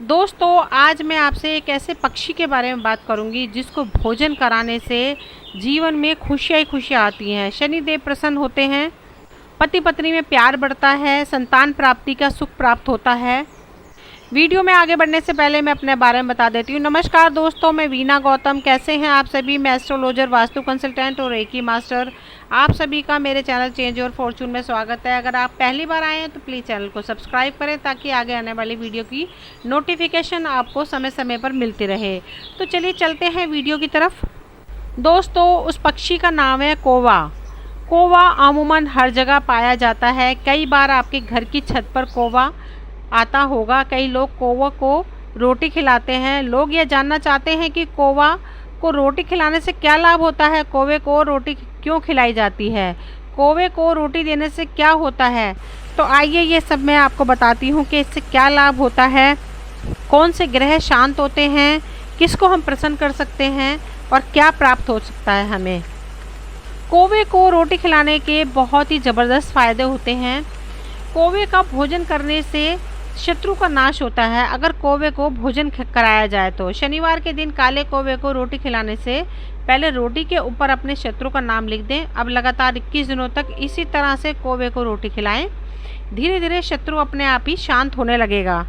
दोस्तों, आज मैं आपसे एक ऐसे पक्षी के बारे में बात करूंगी जिसको भोजन कराने से जीवन में खुशियाँ ही खुशियाँ आती हैं। शनिदेव प्रसन्न होते हैं, पति पत्नी में प्यार बढ़ता है, संतान प्राप्ति का सुख प्राप्त होता है। वीडियो में आगे बढ़ने से पहले मैं अपने बारे में बता देती हूँ। नमस्कार दोस्तों, मैं वीना गौतम। कैसे हैं आप सभी? मैं एस्ट्रोलॉजर, वास्तु कंसल्टेंट और रेकी मास्टर। आप सभी का मेरे चैनल चेंज योर फॉर्चून में स्वागत है। अगर आप पहली बार आए हैं तो प्लीज़ चैनल को सब्सक्राइब करें ताकि आगे आने वाली वीडियो की नोटिफिकेशन आपको समय समय पर मिलती रहे। तो चलिए चलते हैं वीडियो की तरफ। दोस्तों, उस पक्षी का नाम है कौवा। कौवा अमूमन हर जगह पाया जाता है। कई बार आपके घर की छत पर कौवा आता होगा। कई लोग कौवा को रोटी खिलाते हैं। लोग यह जानना चाहते हैं कि कौवा को रोटी खिलाने से क्या लाभ होता है, कौवे को रोटी क्यों खिलाई जाती है, कौवे को रोटी देने से क्या होता है। तो आइए ये सब मैं आपको बताती हूँ कि इससे क्या लाभ होता है, कौन से ग्रह शांत होते हैं, किसको हम प्रसन्न कर सकते हैं और क्या प्राप्त हो सकता है हमें। कौवे को रोटी खिलाने के बहुत ही ज़बरदस्त फ़ायदे होते हैं। कौवे का भोजन करने से शत्रु का नाश होता है। अगर कौवे को भोजन कराया जाए तो शनिवार के दिन काले कौवे को रोटी खिलाने से पहले रोटी के ऊपर अपने शत्रु का नाम लिख दें। अब लगातार 21 दिनों तक इसी तरह से कौवे को रोटी खिलाएं। धीरे धीरे शत्रु अपने आप ही शांत होने लगेगा।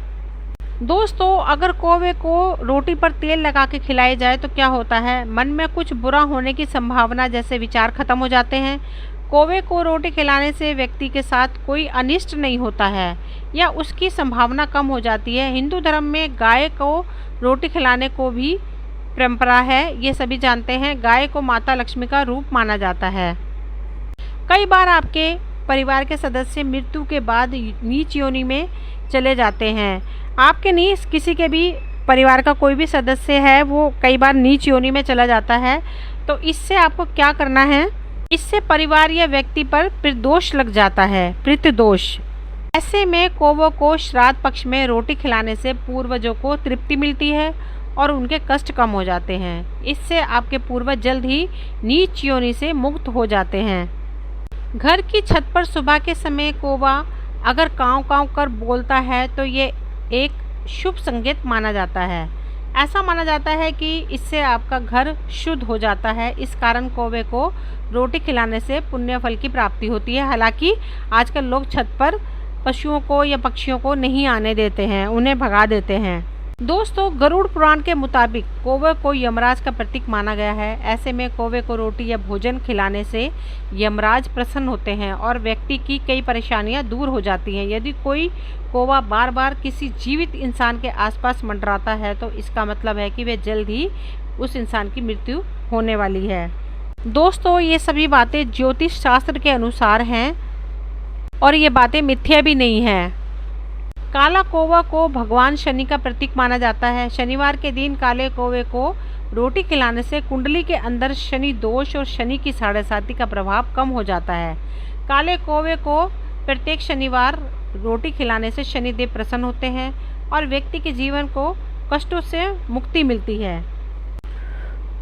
दोस्तों, अगर कौवे को रोटी पर तेल लगा के खिलाई जाए तो क्या होता है, मन में कुछ बुरा होने की संभावना जैसे विचार खत्म हो जाते हैं। कौवे को रोटी खिलाने से व्यक्ति के साथ कोई अनिष्ट नहीं होता है या उसकी संभावना कम हो जाती है। हिंदू धर्म में गाय को रोटी खिलाने को भी परंपरा है, ये सभी जानते हैं। गाय को माता लक्ष्मी का रूप माना जाता है। कई बार आपके परिवार के सदस्य मृत्यु के बाद नीच योनि में चले जाते हैं। आपके नीच किसी के भी परिवार का कोई भी सदस्य है वो कई बार नीच योनि में चला जाता है। तो इससे आपको क्या करना है, इससे परिवार या व्यक्ति पर पितृदोष लग जाता है, पितृदोष। ऐसे में कौवों को श्राद्ध पक्ष में रोटी खिलाने से पूर्वजों को तृप्ति मिलती है और उनके कष्ट कम हो जाते हैं। इससे आपके पूर्वज जल्द ही नीच योनि से मुक्त हो जाते हैं। घर की छत पर सुबह के समय कौवा अगर काँव काँव कर बोलता है तो ये एक शुभ संकेत माना जाता है। ऐसा माना जाता है कि इससे आपका घर शुद्ध हो जाता है। इस कारण कौवे को रोटी खिलाने से पुण्य फल की प्राप्ति होती है। हालांकि आजकल लोग छत पर पशुओं को या पक्षियों को नहीं आने देते हैं, उन्हें भगा देते हैं। दोस्तों, गरुड़ पुराण के मुताबिक कौवे को यमराज का प्रतीक माना गया है। ऐसे में कौवे को रोटी या भोजन खिलाने से यमराज प्रसन्न होते हैं और व्यक्ति की कई परेशानियां दूर हो जाती हैं। यदि कोई कौवा बार बार किसी जीवित इंसान के आसपास मंडराता है तो इसका मतलब है कि वे जल्द ही उस इंसान की मृत्यु होने वाली है। दोस्तों, ये सभी बातें ज्योतिष शास्त्र के अनुसार हैं और ये बातें मिथ्या भी नहीं हैं। काला कौवा को भगवान शनि का प्रतीक माना जाता है। शनिवार के दिन काले कौवे को रोटी खिलाने से कुंडली के अंदर शनि दोष और शनि की साढ़ेसाती का प्रभाव कम हो जाता है। काले कौवे को प्रत्येक शनिवार रोटी खिलाने से शनिदेव प्रसन्न होते हैं और व्यक्ति के जीवन को कष्टों से मुक्ति मिलती है।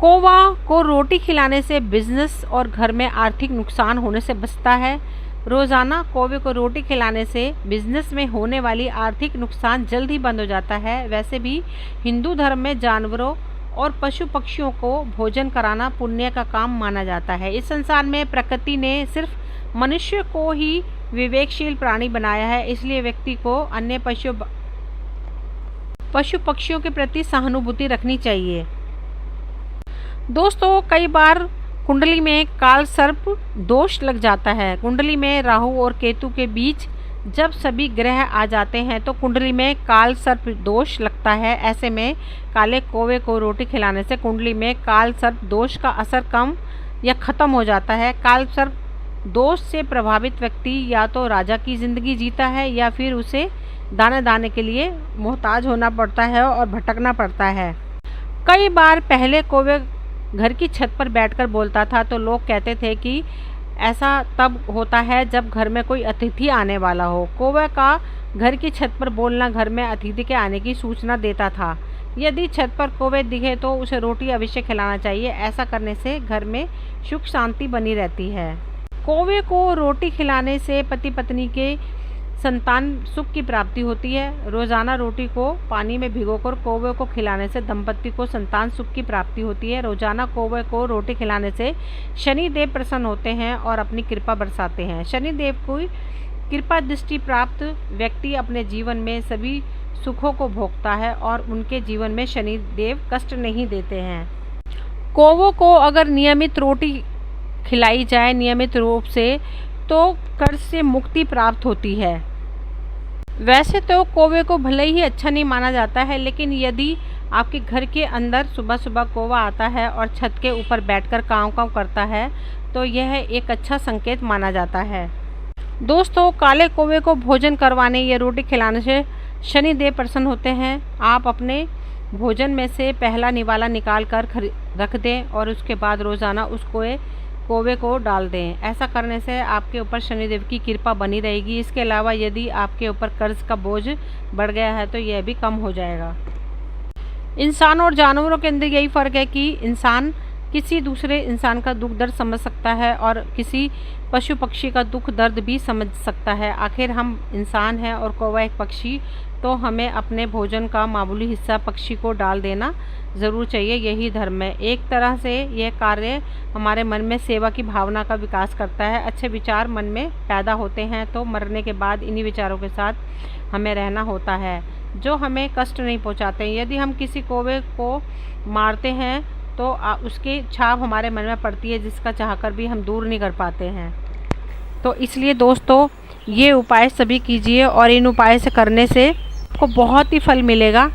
कौवा को रोटी खिलाने से बिजनेस और घर में आर्थिक नुकसान होने से बचता है। रोज़ाना कौवे को रोटी खिलाने से बिजनेस में होने वाली आर्थिक नुकसान जल्द ही बंद हो जाता है। वैसे भी हिंदू धर्म में जानवरों और पशु पक्षियों को भोजन कराना पुण्य का काम माना जाता है। इस संसार में प्रकृति ने सिर्फ मनुष्य को ही विवेकशील प्राणी बनाया है, इसलिए व्यक्ति को अन्य पशु पक्षियों के प्रति सहानुभूति रखनी चाहिए। दोस्तों, कई बार कुंडली में काल सर्प दोष लग जाता है। कुंडली में राहु और केतु के बीच जब सभी ग्रह आ जाते हैं तो कुंडली में काल सर्प दोष लगता है। ऐसे में काले कौवे को रोटी खिलाने से कुंडली में काल सर्प दोष का असर कम या ख़त्म हो जाता है। काल सर्प दोष से प्रभावित व्यक्ति या तो राजा की ज़िंदगी जीता है या फिर उसे दाने दाने के लिए मोहताज होना पड़ता है और भटकना पड़ता है। कई बार पहले कौवे घर की छत पर बैठकर बोलता था तो लोग कहते थे कि ऐसा तब होता है जब घर में कोई अतिथि आने वाला हो। कौवे का घर की छत पर बोलना घर में अतिथि के आने की सूचना देता था। यदि छत पर कौवे दिखे तो उसे रोटी अवश्य खिलाना चाहिए। ऐसा करने से घर में सुख शांति बनी रहती है। कौवे को रोटी खिलाने से पति पत्नी के संतान सुख की प्राप्ति होती है। रोजाना रोटी को पानी में भिगोकर कौवे को खिलाने से दंपति को संतान सुख की प्राप्ति होती है। रोजाना कौवे को रोटी खिलाने से शनि देव प्रसन्न होते हैं और अपनी कृपा बरसाते हैं। शनि देव को कृपा दृष्टि प्राप्त व्यक्ति अपने जीवन में सभी सुखों को भोगता है और उनके जीवन में शनि देव कष्ट नहीं देते हैं। कौवों को अगर नियमित रोटी खिलाई जाए नियमित रूप से तो कर्ज से मुक्ति प्राप्त होती है। वैसे तो कौवे को भले ही अच्छा नहीं माना जाता है, लेकिन यदि आपके घर के अंदर सुबह सुबह कौवा आता है और छत के ऊपर बैठकर काँव काँव करता है तो यह एक अच्छा संकेत माना जाता है। दोस्तों, काले कौवे को भोजन करवाने या रोटी खिलाने से शनि देव प्रसन्न होते हैं। आप अपने भोजन में से पहला निवाला निकाल कर रख दें और उसके बाद रोज़ाना उस कौवे को डाल दें। ऐसा करने से आपके ऊपर शनिदेव की कृपा बनी रहेगी। इसके अलावा यदि आपके ऊपर कर्ज का बोझ बढ़ गया है तो यह भी कम हो जाएगा। इंसान और जानवरों के अंदर यही फ़र्क है कि इंसान किसी दूसरे इंसान का दुख दर्द समझ सकता है और किसी पशु पक्षी का दुख दर्द भी समझ सकता है। आखिर हम इंसान हैं और कौवा एक पक्षी, तो हमें अपने भोजन का मामूली हिस्सा पक्षी को डाल देना ज़रूर चाहिए। यही धर्म है। एक तरह से यह कार्य हमारे मन में सेवा की भावना का विकास करता है। अच्छे विचार मन में पैदा होते हैं तो मरने के बाद इन्हीं विचारों के साथ हमें रहना होता है जो हमें कष्ट नहीं पहुंचाते। यदि हम किसी कौवे को मारते हैं तो उसकी छाप हमारे मन में पड़ती है जिसका चाहकर भी हम दूर नहीं कर पाते हैं। तो इसलिए दोस्तों, ये उपाय सभी कीजिए और इन उपाय से करने से आपको बहुत ही फल मिलेगा।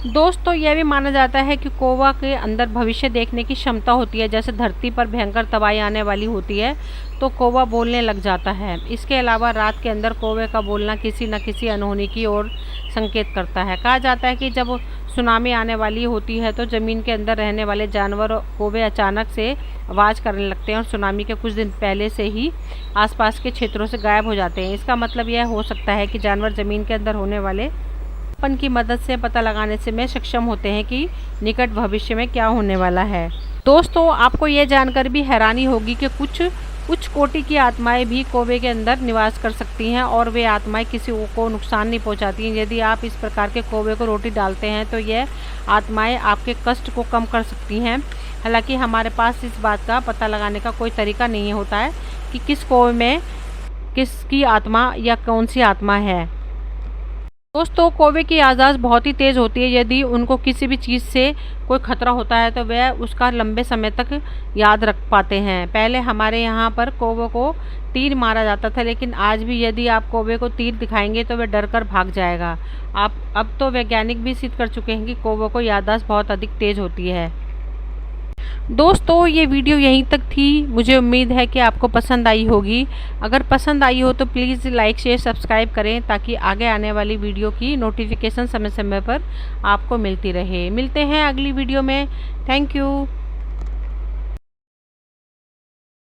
दोस्तों, यह भी माना जाता है कि कौवा के अंदर भविष्य देखने की क्षमता होती है। जैसे धरती पर भयंकर तबाही आने वाली होती है तो कौवा बोलने लग जाता है। इसके अलावा रात के अंदर कौवे का बोलना किसी न किसी अनहोनी की ओर संकेत करता है। कहा जाता है कि जब सुनामी आने वाली होती है तो ज़मीन के अंदर रहने वाले जानवर कौवे अचानक से आवाज़ करने लगते हैं और सुनामी के कुछ दिन पहले से ही आसपास के क्षेत्रों से गायब हो जाते हैं। इसका मतलब यह हो सकता है कि जानवर ज़मीन के अंदर होने वाले अपन की मदद से पता लगाने से में सक्षम होते हैं कि निकट भविष्य में क्या होने वाला है। दोस्तों, आपको यह जानकर भी हैरानी होगी कि कुछ उच्च कोटि की आत्माएं भी कौवे के अंदर निवास कर सकती हैं और वे आत्माएं किसी को नुकसान नहीं पहुंचाती हैं। यदि आप इस प्रकार के कौवे को रोटी डालते हैं तो यह आत्माएं आपके कष्ट को कम कर सकती हैं। हालांकि हमारे पास इस बात का पता लगाने का कोई तरीका नहीं होता है कि किस कौवे में किसकी आत्मा या कौन सी आत्मा है। दोस्तों, कौवे की याददाश्त बहुत ही तेज़ होती है। यदि उनको किसी भी चीज़ से कोई खतरा होता है तो वह उसका लंबे समय तक याद रख पाते हैं। पहले हमारे यहाँ पर कौवे को तीर मारा जाता था, लेकिन आज भी यदि आप कौवे को तीर दिखाएंगे तो वह डर कर भाग जाएगा। अब तो वैज्ञानिक भी सिद्ध कर चुके हैं कि कौवे को याददाश्त बहुत अधिक तेज़ होती है। दोस्तों, ये वीडियो यहीं तक थी। मुझे उम्मीद है कि आपको पसंद आई होगी। अगर पसंद आई हो तो प्लीज़ लाइक शेयर सब्सक्राइब करें ताकि आगे आने वाली वीडियो की नोटिफिकेशन समय समय पर आपको मिलती रहे। मिलते हैं अगली वीडियो में। Thank you.